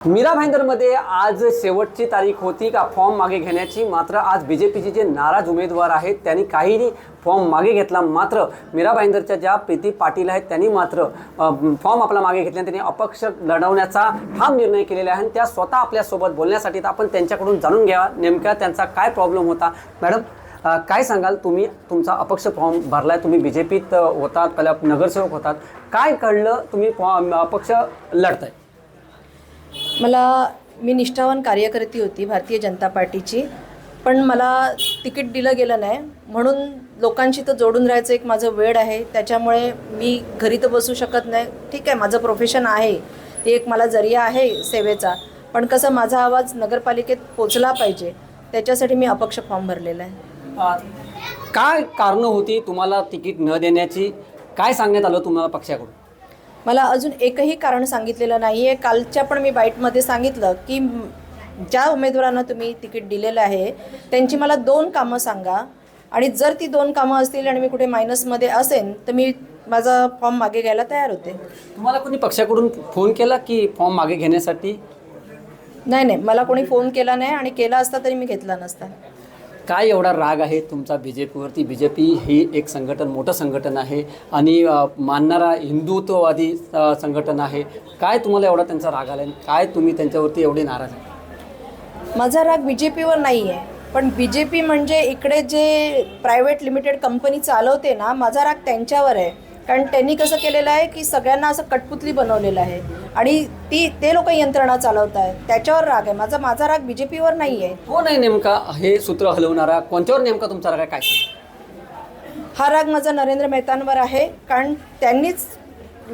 मीरा भाईंदरमध्ये आज शेवटची तारीख होती का फॉर्म मागे घेण्याची। मात्र आज बीजेपीचे जे नाराज उमेदवार आहेत त्यांनी काहीही फॉर्म मागे घेतला। मात्र मीरा भाईंदरच्या ज्या प्रीती पाटील आहेत त्यांनी मात्र फॉर्म आपला मागे घेतला। त्यांनी अपक्ष लढवण्याचा ठाम निर्णय केलेला आहे। त्या स्वतः आपल्यासोबत बोलण्यासाठी आपण त्यांच्याकडून जाणून घ्या नेमका त्यांचा काय प्रॉब्लेम होता। मॅडम, काय सांगाल? तुम्ही तुमचा अपक्ष फॉर्म भरलाय, तुम्ही बीजेपीत होतात, पहिला नगरसेवक होतात, काय कळलं तुम्ही अपक्ष लढताय? मी निष्ठावान कार्यकर्ती होती भारतीय जनता पार्टीची, पण मला तिकीट दिलं गेलं नाही म्हणून लोकांशी तर जोडून राहायचं एक माझं वेळ आहे। त्याच्यामुळे मी घरी तर बसू शकत नाही। ठीक आहे, माझं प्रोफेशन आहे, ते एक मला जरिया आहे सेवेचा, पण कसं माझा आवाज नगरपालिकेत पोचला पाहिजे त्याच्यासाठी मी अपक्ष फॉर्म भरलेला आहे। काय कारणं होती तुम्हाला तिकीट न देण्याची? काय सांगण्यात आलं तुम्हाला पक्षाकडून? मला अजून एकही कारण सांगितलेलं नाही आहे। कालच्या पण मी बाईटमध्ये सांगितलं की ज्या उमेदवारांना तुम्ही तिकीट दिलेलं आहे त्यांची मला 2 कामं सांगा, आणि जर ती 2 कामं असतील आणि मी कुठे मायनसमध्ये असेन तर मी माझा फॉर्म मागे घ्यायला तयार होते। तुम्हाला कोणी पक्षाकडून फोन केला की फॉर्म मागे घेण्यासाठी? नाही, मला कोणी फोन केला नाही, आणि केला असता तरी मी घेतला नसता। काय एवढा राग आहे तुमचा बीजेपीवरती? बीजेपी ही एक संघटन, मोठं संघटन आहे आणि मानणारा हिंदुत्ववादी संघटन आहे। काय तुम्हाला एवढा त्यांचा राग आला? काय तुम्ही त्यांच्यावरती एवढे नाराज आहे? माझा राग बीजेपीवर नाही आहे, पण बीजेपी म्हणजे इकडे जे प्रायव्हेट लिमिटेड कंपनी चालवते ना, माझा राग त्यांच्यावर आहे। कारण त्यांनी कसं केलेलं आहे की सगळ्यांना असं कठपुतली बनवलेलं आहे आणि ते लोक यंत्रणा चालवत आहेत, त्याच्यावर राग आहे माझा राग बीजेपीवर नाही आहे। कोण आहे नेमका हे सूत्र हलवणारा? कोणत्यावर नेमका तुमचा राग आहे? काय सांगा? हा राग माझा नरेंद्र मेहतांवर आहे, कारण त्यांनीच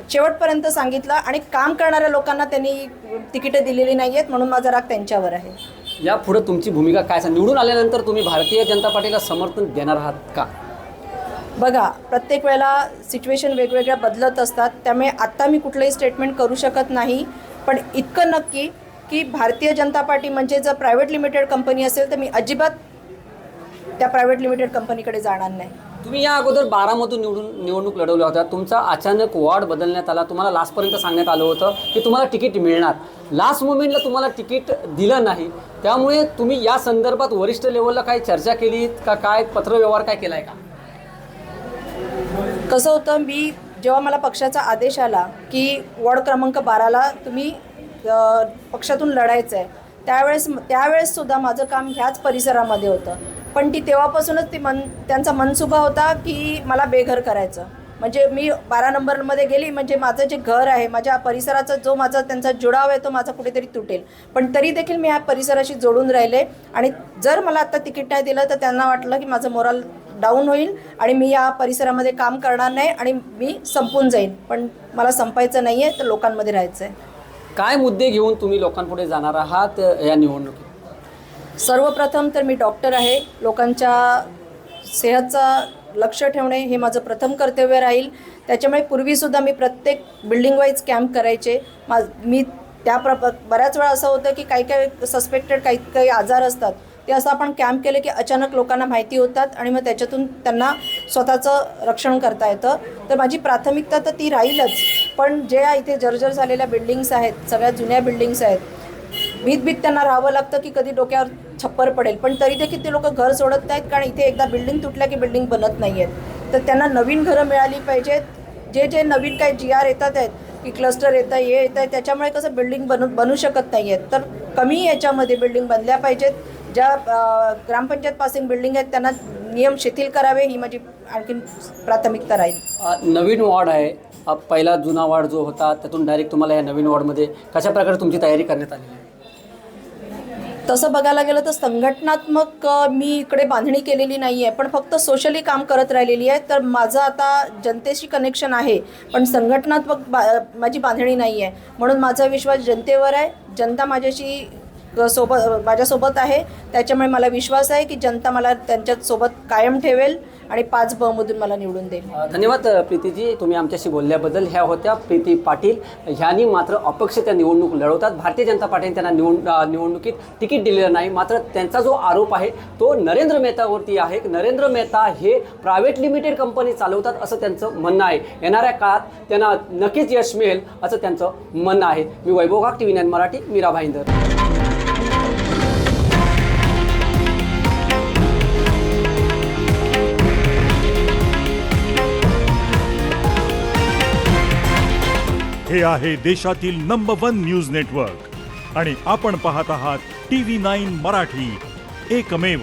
शेवटपर्यंत सांगितलं आणि काम करणाऱ्या लोकांना त्यांनी तिकीटं दिलेली नाही आहेत, म्हणून माझा राग त्यांच्यावर आहे। यापुढे तुमची भूमिका काय? निवडून आल्यानंतर तुम्ही भारतीय जनता पार्टीला समर्थन देणार आहात का? बघा, प्रत्येक वेळेला सिच्युएशन वेगवेगळ्या बदलत असतात, त्यामुळे आत्ता मी कुठलंही स्टेटमेंट करू शकत नाही। पण इतकं नक्की की भारतीय जनता पार्टी म्हणजे जर प्रायव्हेट लिमिटेड कंपनी असेल तर मी अजिबात त्या प्रायव्हेट लिमिटेड कंपनीकडे जाणार नाही। तुम्ही या अगोदर 12मधून निवडणूक लढवल्या होत्या, तुमचा अचानक वॉर्ड बदलण्यात आला, तुम्हाला लास्टपर्यंत सांगण्यात आलं होतं की तुम्हाला तिकीट मिळणार, लास्ट मोमेंटला तुम्हाला तिकीट दिलं नाही, त्यामुळे तुम्ही या संदर्भात वरिष्ठ लेवलला काही चर्चा केली का? काय पत्रव्यवहार काय केला आहे का? कसं होतं, जेव्हा मला पक्षाचा आदेश आला की वॉर्ड क्रमांक 12ला तुम्ही पक्षातून लढायचं आहे, त्यावेळेससुद्धा माझं काम ह्याच परिसरामध्ये होतं, पण तेव्हापासूनच त्यांचा मनसुबा होता की मला बेघर करायचं। म्हणजे मी 12 नंबरमध्ये गेली म्हणजे माझं जे घर आहे, माझ्या परिसराचा जो माझा त्यांचा जुडाव आहे तो माझा कुठेतरी तुटेल, पण तरी देखील मी ह्या परिसराशी जोडून राहिले। आणि जर मला आता तिकीट नाही दिलं तर त्यांना वाटलं की माझं मोराल डाऊन होईल आणि मी या परिसरामध्ये काम करणार नाही आणि मी संपून जाईन, पण मला संपायचं नाही आहे, तर लोकांमध्ये राहायचं आहे। काय मुद्दे घेऊन तुम्ही लोकांपुढे जाणार आहात या निवडणुकीत? सर्वप्रथम तर मी डॉक्टर आहे, लोकांच्या सेहतचा लक्ष ठेवणे हे माझं प्रथम कर्तव्य राहील। त्याच्यामुळे पूर्वीसुद्धा मी प्रत्येक बिल्डिंग वाईज कॅम्प करायचे। मी बऱ्याच वेळा असं होतं की काही सस्पेक्टेड काही आजार असतात, ते असं आपण कॅम्प केले की अचानक लोकांना माहिती होतात आणि मग त्याच्यातून त्यांना स्वतःचं रक्षण करता येतं। तर माझी प्राथमिकता तर ती राहीलच, पण जे इथे जर्जर झालेल्या बिल्डिंग्स आहेत, सगळ्यात जुन्या बिल्डिंग्स आहेत, भीत त्यांना राहावं लागतं की कधी डोक्यावर छप्पर पडेल, पण तरी देखील ते लोक घर सोडत नाहीत, कारण इथे एकदा बिल्डिंग तुटल्या की बिल्डिंग बनत नाही आहेत। तर त्यांना नवीन घरं मिळाली पाहिजेत। जे नवीन काही GR येतात आहेत की क्लस्टर येतं, हे येतं आहे, त्याच्यामुळे कसं बिल्डिंग बनू शकत नाही आहेत, तर कमी याच्यामध्ये बिल्डिंग बनल्या पाहिजेत। ज्या ग्रामपंचायत पासिंग बिल्डिंग आहेत त्यांना नियम शिथिल करावे, ही माझी आणखीन प्राथमिकता राहील। नवीन वॉर्ड आहे, पहिला जुना वॉर्ड जो होता त्यातून डायरेक्ट तुम्हाला या नवीन वॉर्डमध्ये कशा प्रकारे तुमची तयारी करण्यात आली आहे? तसं बघायला गेलं तर संघटनात्मक मी इकडे बांधणी केलेली नाही आहे, पण फक्त सोशली काम करत राहिलेली आहे। तर माझं आता जनतेशी कनेक्शन आहे, पण संघटनात्मक माझी बांधणी नाही आहे, म्हणून माझा विश्वास जनतेवर आहे। जनता माझ्याशी माझ्यासोबत आहे. त्याच्यामुळे मला विश्वास आहे की जनता मला त्यांच्यासोबत कायम ठेवेल आणि 5 बमधून मला निवडून देईल. धन्यवाद प्रीतीजी, तुम्ही आमच्याशी बोलल्याबद्दल. ह्या होत्या प्रीती पाटील. ह्यांनी मात्र अपक्ष त्या निवडणूक लढवतात. भारतीय जनता पार्टीने त्यांना निवडणुकीत तिकीट दिलेलं नाही. मात्र त्यांचा जो आरोप आहे तो नरेंद्र मेहतावरती आहे. नरेंद्र मेहता हे प्रायव्हेट लिमिटेड कंपनी चालवतात असं त्यांचं म्हणणं आहे. येणाऱ्या काळात त्यांना नक्कीच यश मिळेल असं त्यांचं म्हणणं आहे. मी वैभव घाग, TV9 मराठी, मीरा भाईंदर. हे आहे देशातील नंबर 1 न्यूज नेटवर्क आणि आपण पाहत आहात TV9 मराठी, एकमेव.